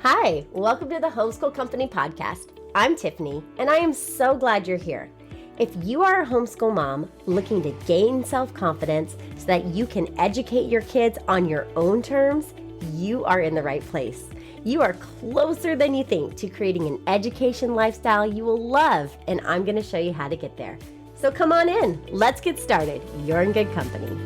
Hi, welcome to the Homeschool Company podcast. I'm Tiffany, and I am so glad you're here. If you are a homeschool mom looking to gain self-confidence so that you can educate your kids on your own terms, you are in the right place. You are closer than you think to creating an education lifestyle you will love, and I'm going to show you how to get there. So come on in, let's get started. You're in good company.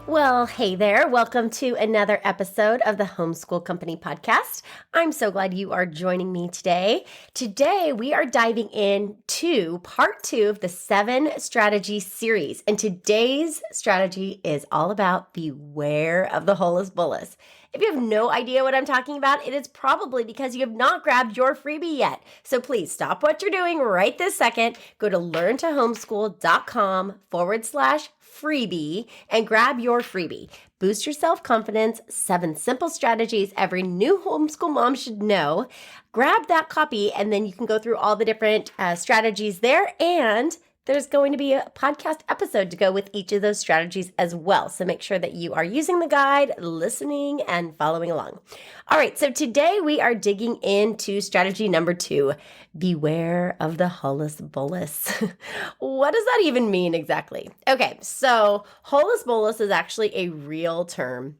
Well, hey there. Welcome to another episode of the Homeschool Company podcast. I'm so glad you are joining me today. Today, we are diving into part 2 of the 7 strategy series. And today's strategy is all about beware of the Holus-Bolus. If you have no idea what I'm talking about, it is probably because you have not grabbed your freebie yet. So please stop what you're doing right this second. Go to learntohomeschool.com/freebie and grab your freebie. Boost your self-confidence, 7 simple strategies every new homeschool mom should know. Grab that copy and then you can go through all the different strategies there, and there's going to be a podcast episode to go with each of those strategies as well. So make sure that you are using the guide, listening, and following along. All right, so today we are digging into strategy number 2, beware of the Holus-Bolus. What does that even mean exactly? Okay, so Holus-Bolus is actually a real term.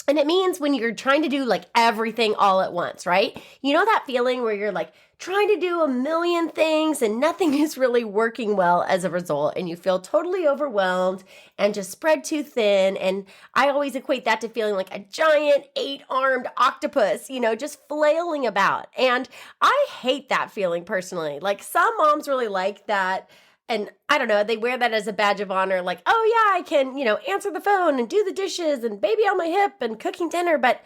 And it means when you're trying to do like everything all at once, right? You know that feeling where you're like trying to do a million things and nothing is really working well as a result, and you feel totally overwhelmed and just spread too thin. And I always equate that to feeling like a giant 8-armed octopus, just flailing about. And I hate that feeling personally. Like, some moms really like that. And I don't know, they wear that as a badge of honor, like, oh yeah, I can, answer the phone and do the dishes and baby on my hip and cooking dinner. But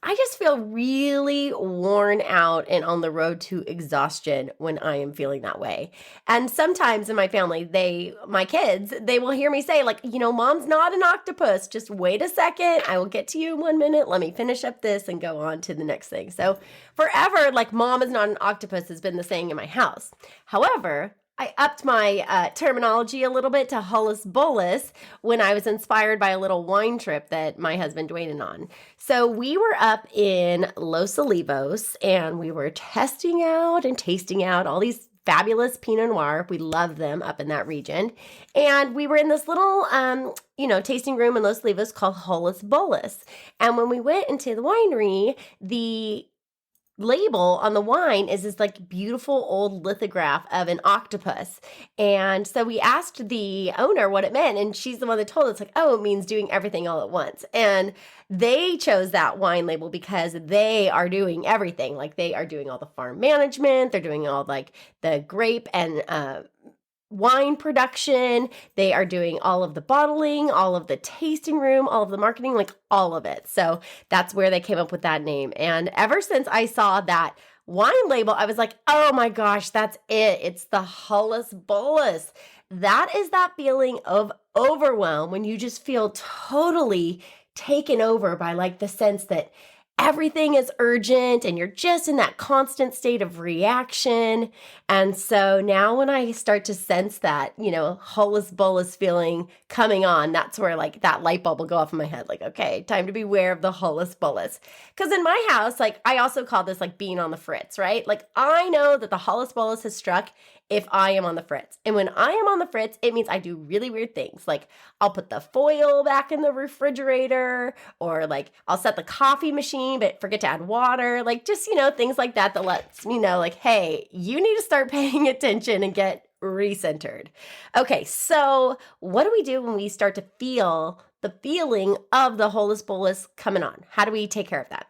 I just feel really worn out and on the road to exhaustion when I am feeling that way. And sometimes in my family, my kids, they will hear me say like, mom's not an octopus. Just wait a second. I will get to you in 1 minute. Let me finish up this and go on to the next thing. So forever, like, mom is not an octopus has been the saying in my house. However, I upped my terminology a little bit to Holus-Bolus when I was inspired by a little wine trip that my husband Dwayne and on. So we were up in Los Olivos and we were testing out and tasting out all these fabulous Pinot Noir. We love them up in that region. And we were in this little, tasting room in Los Olivos called Holus-Bolus. And when we went into the winery, the label on the wine is this like beautiful old lithograph of an octopus. And so we asked the owner what it meant, and she's the one that told us, like, oh, it means doing everything all at once. And they chose that wine label because they are doing everything. Like, they are doing all the farm management, they're doing all like the grape and wine production. They are doing all of the bottling, all of the tasting room, all of the marketing, like all of it. So that's where they came up with that name. And ever since I saw that wine label, I was like, oh my gosh, that's it. It's the Holus-Bolus. That is that feeling of overwhelm when you just feel totally taken over by like the sense that everything is urgent and you're just in that constant state of reaction. And so now when I start to sense that, Holus-Bolus feeling coming on, that's where like that light bulb will go off in my head. Like, okay, time to beware of the Holus-Bolus. Because in my house, like, I also call this like being on the fritz, right? Like, I know that the Holus-Bolus has struck if I am on the fritz. And when I am on the fritz, it means I do really weird things. Like, I'll put the foil back in the refrigerator, or like I'll set the coffee machine but forget to add water. Like, just, things like that lets me know, like, hey, you need to start paying attention and get recentered. Okay, so what do we do when we start to feel the feeling of the Holus-Bolus coming on? How do we take care of that?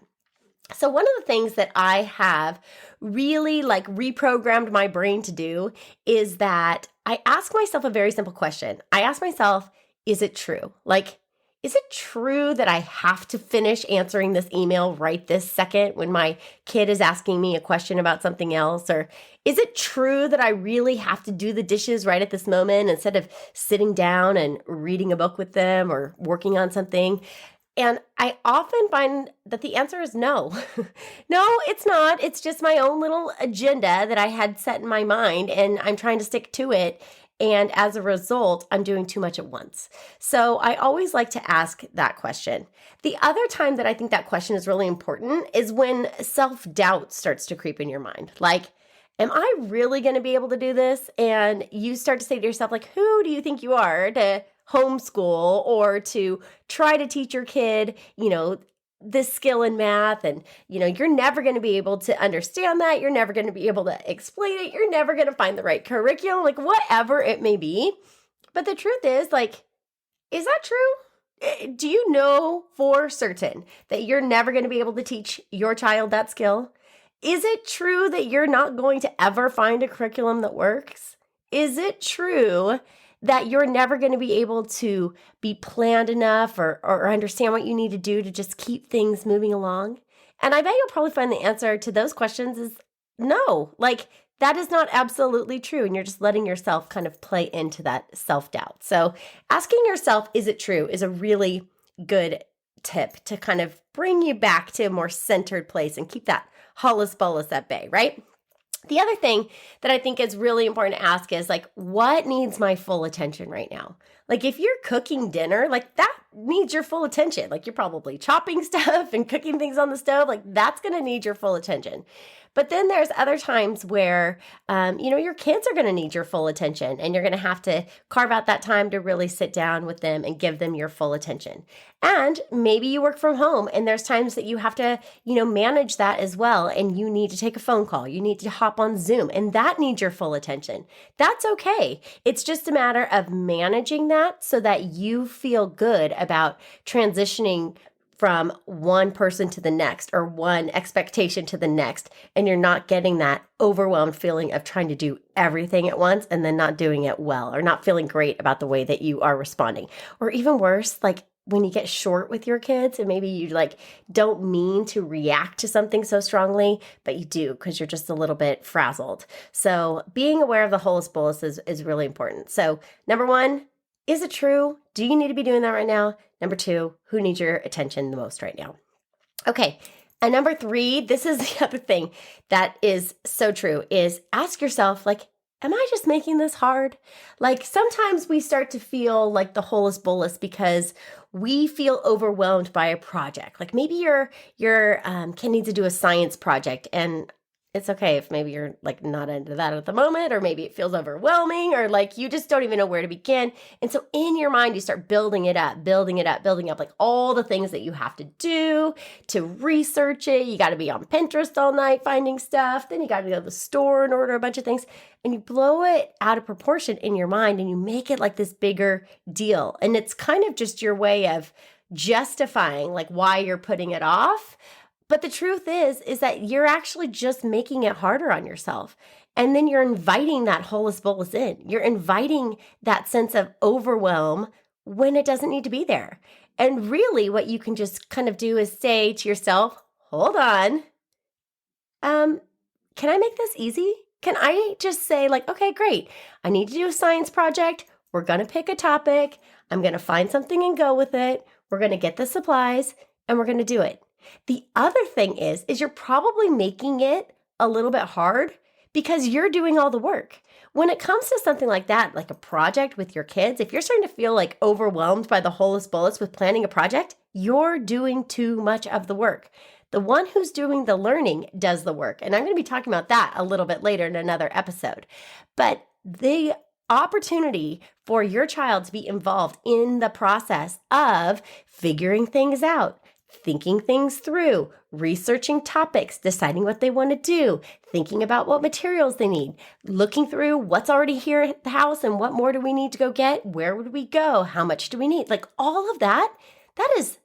So one of the things that I have really like reprogrammed my brain to do is that I ask myself a very simple question. I ask myself, is it true? Like, is it true that I have to finish answering this email right this second when my kid is asking me a question about something else? Or is it true that I really have to do the dishes right at this moment instead of sitting down and reading a book with them or working on something? And I often find that the answer is no. No, it's not. It's just my own little agenda that I had set in my mind, and I'm trying to stick to it. And as a result, I'm doing too much at once. So I always like to ask that question. The other time that I think that question is really important is when self-doubt starts to creep in your mind. Like, am I really going to be able to do this? And you start to say to yourself, like, who do you think you are to homeschool or to try to teach your kid, this skill in math? And, you're never going to be able to understand that. You're never going to be able to explain it. You're never going to find the right curriculum, like whatever it may be. But the truth is, like, is that true? Do you know for certain that you're never going to be able to teach your child that skill? Is it true that you're not going to ever find a curriculum that works? Is it true that you're never going to be able to be planned enough or understand what you need to do to just keep things moving along? And I bet you'll probably find the answer to those questions is no. Like, that is not absolutely true. And you're just letting yourself kind of play into that self-doubt. So asking yourself, is it true, is a really good tip to kind of bring you back to a more centered place and keep that Holus-Bolus at bay, right? The other thing that I think is really important to ask is like, what needs my full attention right now? Like if you're cooking dinner, like that needs your full attention. Like you're probably chopping stuff and cooking things on the stove. Like that's going to need your full attention. But then there's other times where, your kids are going to need your full attention and you're going to have to carve out that time to really sit down with them and give them your full attention. And maybe you work from home and there's times that you have to, manage that as well. And you need to take a phone call. You need to hop on Zoom and that needs your full attention. That's okay. It's just a matter of managing that so that you feel good about transitioning from one person to the next or one expectation to the next. And you're not getting that overwhelmed feeling of trying to do everything at once and then not doing it well or not feeling great about the way that you are responding. Or even worse, like when you get short with your kids and maybe you like don't mean to react to something so strongly, but you do because you're just a little bit frazzled. So being aware of the Holus-Bolus is really important. So number one, is it true? Do you need to be doing that right now? Number two, who needs your attention the most right now? Okay. And number three, this is the other thing that is so true, is ask yourself, like, am I just making this hard? Like sometimes we start to feel like the Holus-Bolus because we feel overwhelmed by a project. Like maybe your kid needs to do a science project and it's okay if maybe you're like not into that at the moment, or maybe it feels overwhelming, or like you just don't even know where to begin. And so in your mind, you start building it up, like all the things that you have to do to research it. You got to be on Pinterest all night finding stuff. Then you got to go to the store and order a bunch of things. And you blow it out of proportion in your mind and you make it like this bigger deal. And it's kind of just your way of justifying like why you're putting it off. But the truth is that you're actually just making it harder on yourself. And then you're inviting that Holus-Bolus in. You're inviting that sense of overwhelm when it doesn't need to be there. And really what you can just kind of do is say to yourself, hold on, can I make this easy? Can I just say like, okay, great. I need to do a science project. We're going to pick a topic. I'm going to find something and go with it. We're going to get the supplies and we're going to do it. The other thing is you're probably making it a little bit hard because you're doing all the work. When it comes to something like that, like a project with your kids, if you're starting to feel like overwhelmed by the Holus-Bolus with planning a project, you're doing too much of the work. The one who's doing the learning does the work. And I'm going to be talking about that a little bit later in another episode. But the opportunity for your child to be involved in the process of figuring things out, thinking things through, researching topics, deciding what they want to do, thinking about what materials they need, looking through what's already here at the house and what more do we need to go get, where would we go, how much do we need, like all of that, that is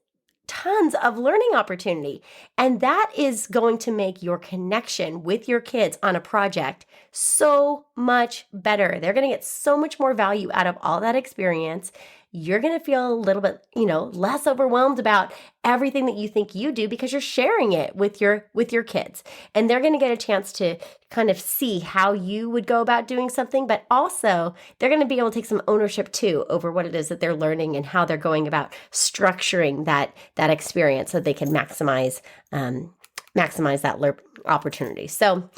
tons of learning opportunity. And that is going to make your connection with your kids on a project so much better. They're going to get so much more value out of all that experience. You're going to feel a little bit, less overwhelmed about everything that you think you do because you're sharing it with your kids. And they're going to get a chance to kind of see how you would go about doing something, but also they're going to be able to take some ownership too over what it is that they're learning and how they're going about structuring that experience so they can maximize that opportunity. So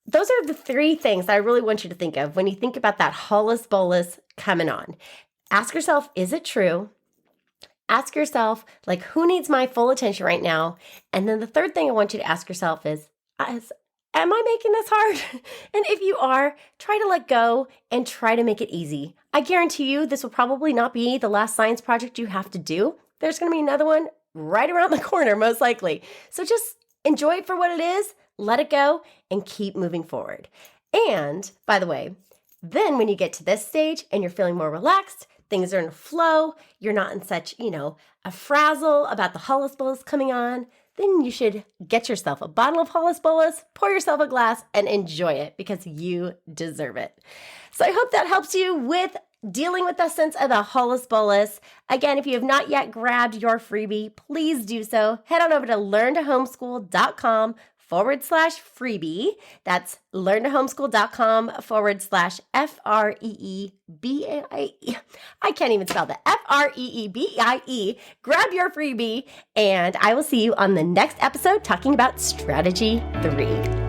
those are the three things I really want you to think of when you think about that Holus-Bolus coming on. Ask yourself, is it true? Ask yourself, like, who needs my full attention right now? And then the third thing I want you to ask yourself is am I making this hard? And if you are, try to let go and try to make it easy. I guarantee you this will probably not be the last science project you have to do. There's going to be another one right around the corner, most likely. So just enjoy it for what it is, let it go, and keep moving forward. And by the way, then when you get to this stage and you're feeling more relaxed, things are in a flow, you're not in such, a frazzle about the Holus-Bolus coming on, then you should get yourself a bottle of Holus-Bolus, pour yourself a glass, and enjoy it because you deserve it. So I hope that helps you with dealing with the sense of the Holus-Bolus. Again, if you have not yet grabbed your freebie, please do so. Head on over to learntohomeschool.com/freebie. That's learntohomeschool.com/FREEBIE. I can't even spell that. FREEBIE. Grab your freebie, and I will see you on the next episode talking about strategy 3.